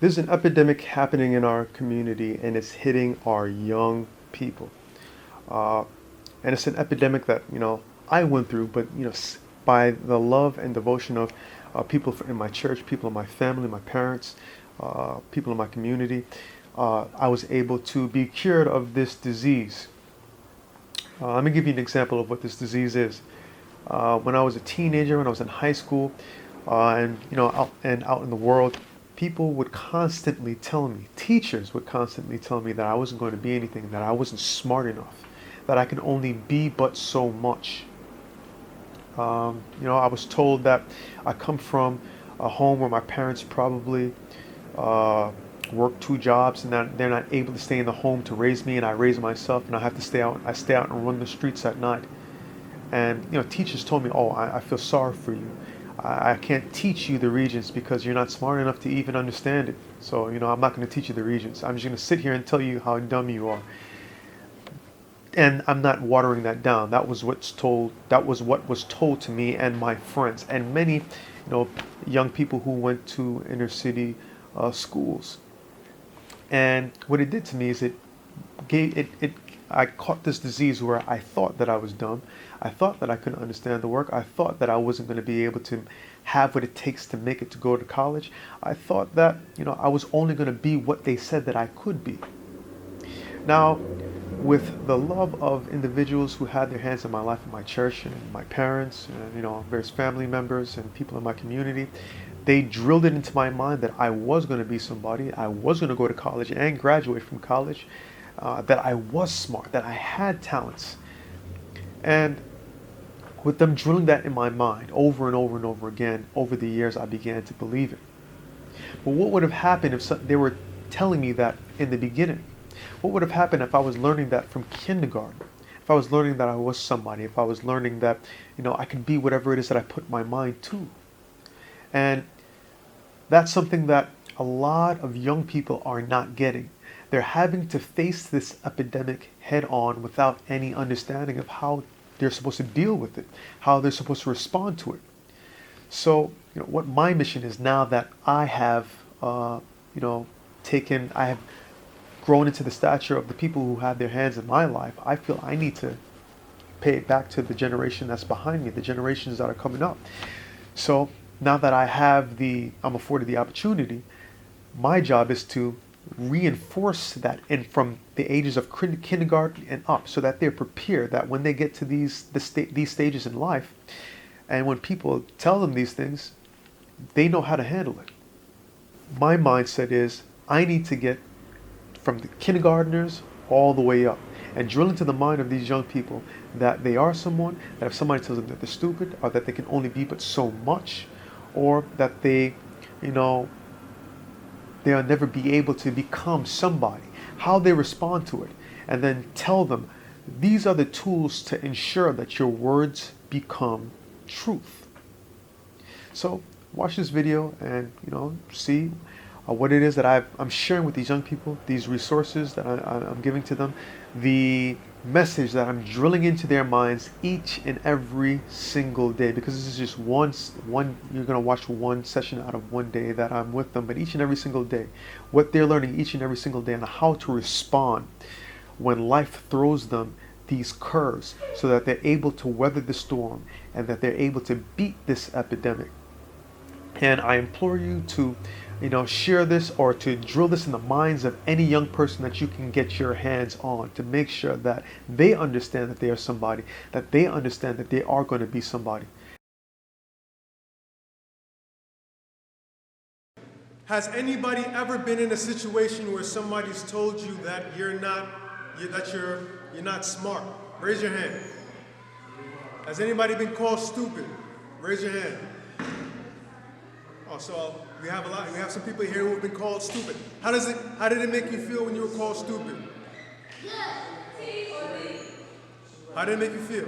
There's an epidemic happening in our community and it's hitting our young people. Uh, and it's an epidemic that, I went through, but, by the love and devotion of people in my church, people in my family, my parents, people in my community, I was able to be cured of this disease. Let me give you an example of what this disease is. When I was a teenager, when I was in high school, out in the world, people would constantly tell me, teachers would constantly tell me that I wasn't going to be anything, that I wasn't smart enough, that I can only be but so much. I was told that I come from a home where my parents probably work two jobs and that they're not able to stay in the home to raise me, and I raise myself, and I have to stay out. I stay out and run the streets at night. And teachers told me, "Oh, I feel sorry for you. I can't teach you the Regents because you're not smart enough to even understand it. So I'm not going to teach you the Regents. I'm just going to sit here and tell you how dumb you are." And I'm not watering that down. That was what's told. That was what was told to me and my friends and many, young people who went to inner city schools. And what it did to me is it gave it. I caught this disease where I thought that I was dumb. I thought that I couldn't understand the work. I thought that I wasn't going to be able to have what it takes to make it to go to college. I thought that I was only going to be what they said that I could be. Now, with the love of individuals who had their hands in my life, in my church and my parents and various family members and people in my community, they drilled it into my mind that I was going to be somebody. I was going to go to college and graduate from college. That I was smart, that I had talents. And with them drilling that in my mind over and over and over again, over the years, I began to believe it. But what would have happened if they were telling me that in the beginning? What would have happened if I was learning that from kindergarten? If I was learning that I was somebody, if I was learning that, I could be whatever it is that I put my mind to. And that's something that a lot of young people are not getting. They're having to face this epidemic head on without any understanding of how they're supposed to deal with it, how they're supposed to respond to it. So, what my mission is now that I have, I have grown into the stature of the people who had their hands in my life, I feel I need to pay it back to the generation that's behind me, the generations that are coming up. So now that I'm afforded the opportunity, my job is to reinforce that and from the ages of kindergarten and up, so that they're prepared that when they get to these stages in life, and when people tell them these things, they know how to handle it. My mindset is I need to get from the kindergartners all the way up and drill into the mind of these young people that they are someone, that if somebody tells them that they're stupid or that they can only be but so much, or that they'll never be able to become somebody, how they respond to it, and then tell them these are the tools to ensure that your words become truth. So watch this video and see what it is that I'm sharing with these young people, these resources that I'm giving to them, the message that I'm drilling into their minds each and every single day, because this is just one you're going to watch one session out of one day that I'm with them, but each and every single day, what they're learning each and every single day, and how to respond when life throws them these curves, so that they're able to weather the storm and that they're able to beat this epidemic. And I implore you to share this or to drill this in the minds of any young person that you can get your hands on, to make sure that they understand that they are somebody, that they understand that they are going to be somebody. Has anybody ever been in a situation where somebody's told you that you're not smart? Raise your hand. Has anybody been called stupid? Raise your hand. Oh, so we have some people here who have been called stupid. How did it make you feel when you were called stupid? How did it make you feel?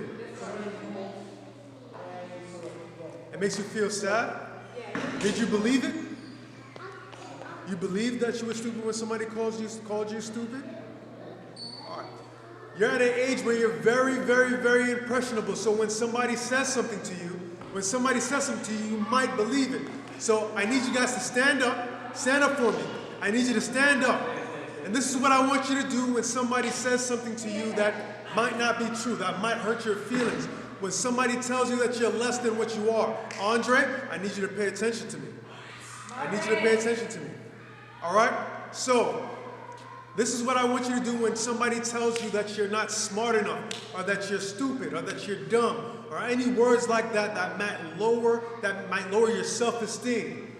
It makes you feel sad? Did you believe it? You believed that you were stupid when somebody called you stupid? All right. You're at an age where you're very, very, very impressionable. So when somebody says something to you, you might believe it. So I need you guys to stand up for me. I need you to stand up. And this is what I want you to do when somebody says something to you that might not be true, that might hurt your feelings. When somebody tells you that you're less than what you are. Andrae, I need you to pay attention to me. I need you to pay attention to me. All right? So, this is what I want you to do when somebody tells you that you're not smart enough, or that you're stupid, or that you're dumb, or any words like that that might lower your self-esteem.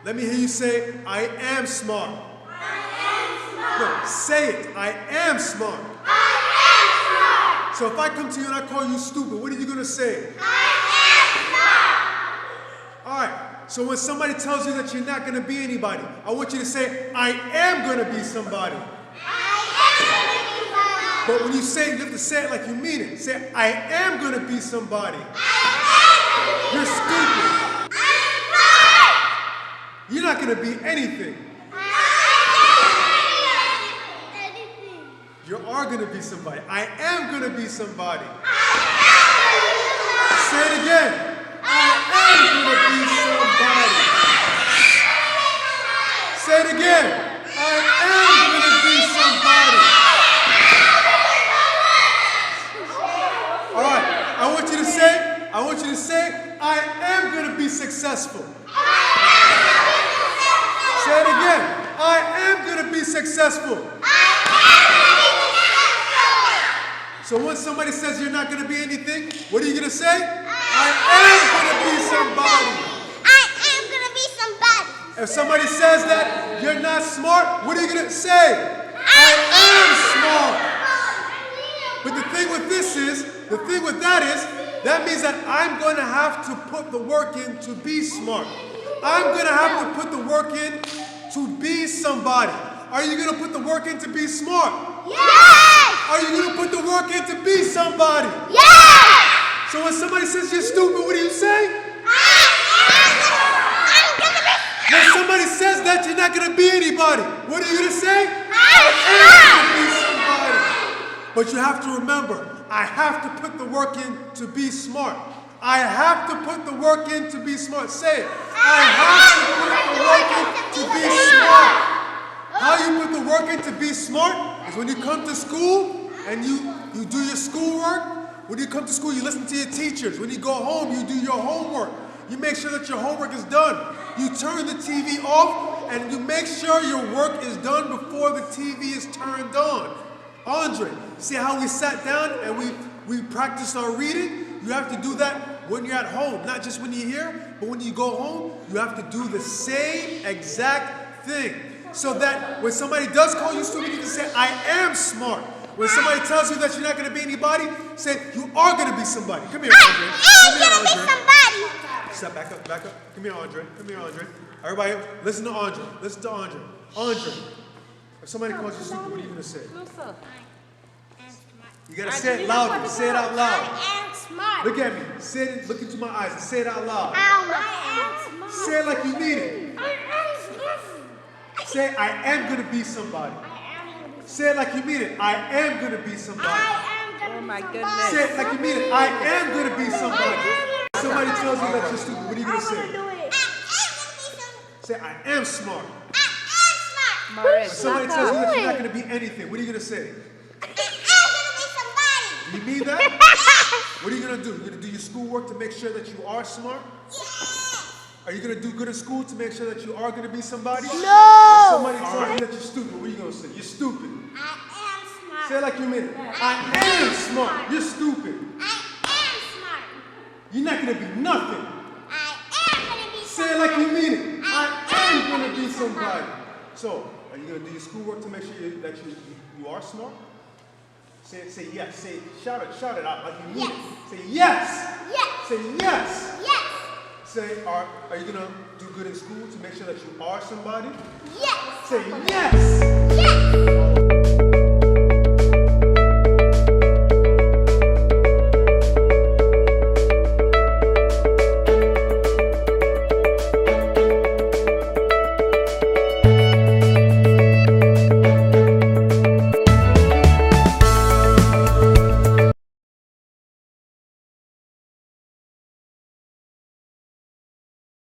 Let me hear you say, I am smart. No, say it. I am smart. I am smart. So if I come to you and I call you stupid, what are you going to say? I am smart. All right. So when somebody tells you that you're not going to be anybody, I want you to say, I am going to be somebody. I am going to be somebody. But when you say it, you have to say it like you mean it. Say, I am going to be somebody. You're stupid. You're not going to be anything. You are going to be somebody. I am going to be somebody. Say it again. I am going to be somebody. Say it again. I am going to be somebody. All right. I want you to say, I am going to be successful. Say it again. I am going to be successful. So when somebody says you're not going to be anything, what are you going to say? I am going to be somebody. I am going to be somebody. If somebody says that you're not smart, what are you going to say? I am smart. But the thing with that is, that means that I'm going to have to put the work in to be smart. I'm going to have to put the work in to be somebody. Are you going to put the work in to be smart? Yes! Are you going to put the work in to be somebody? Yes! So when somebody says you're stupid, what do you say? I'm gonna be. When somebody says that you're not going to be anybody, what are you going to say? I'm going to be somebody. But you have to remember, I have to put the work in to be smart. I have to put the work in to be smart. Say it. I have to put the work in to be smart. How you put the work in to be smart is when you come to school and you do your schoolwork. When you come to school, you listen to your teachers. When you go home, you do your homework. You make sure that your homework is done. You turn the TV off and you make sure your work is done before the TV is turned on. Andrae, see how we sat down and we practiced our reading? You have to do that when you're at home, not just when you're here, but when you go home, you have to do the same exact thing. So that when somebody does call you stupid, you can say, I am smart. When somebody tells you that you're not going to be anybody, say, you are going to be somebody. Come here, Andrae. I'm gonna be somebody. Step back up, back up. Come here, Andrae. Come here, Andrae. Everybody, listen to Andrae. Listen to Andrae. Andrae, if somebody calls you stupid, what are you going to say? You got to say it loud. Say it out loud. I am smart. Look at me. Say it, look into my eyes and say it out loud. I am smart. Say it like you mean it. I am smart. Say, I am going to be somebody. Say it like you mean it. I am going to be somebody. Oh my goodness. Say it like you mean it. I am going to be somebody. Somebody tells you that you're stupid. What are you going to say? Say, I am smart. If somebody tells you that you're not going to be anything, what are you going to say? You mean that? What are you going to do? You're going to do your schoolwork to make sure that you are smart? Are you going to do good in school to make sure that you are going to be somebody? No! If somebody tells you that you're stupid, what are you going to say? You're stupid. I am smart. Say it like you mean it. I am smart. You're stupid. I am smart. You're not going to be nothing. I am going to be Say it like you mean it. I am going to be somebody. So, are you going to do your schoolwork to make sure that you are smart? Say yes. Shout it out like you mean it. Say yes. Yes. Say yes. Yes. Say, are you going to do good in school to make sure that you are somebody? Yes. Say yes.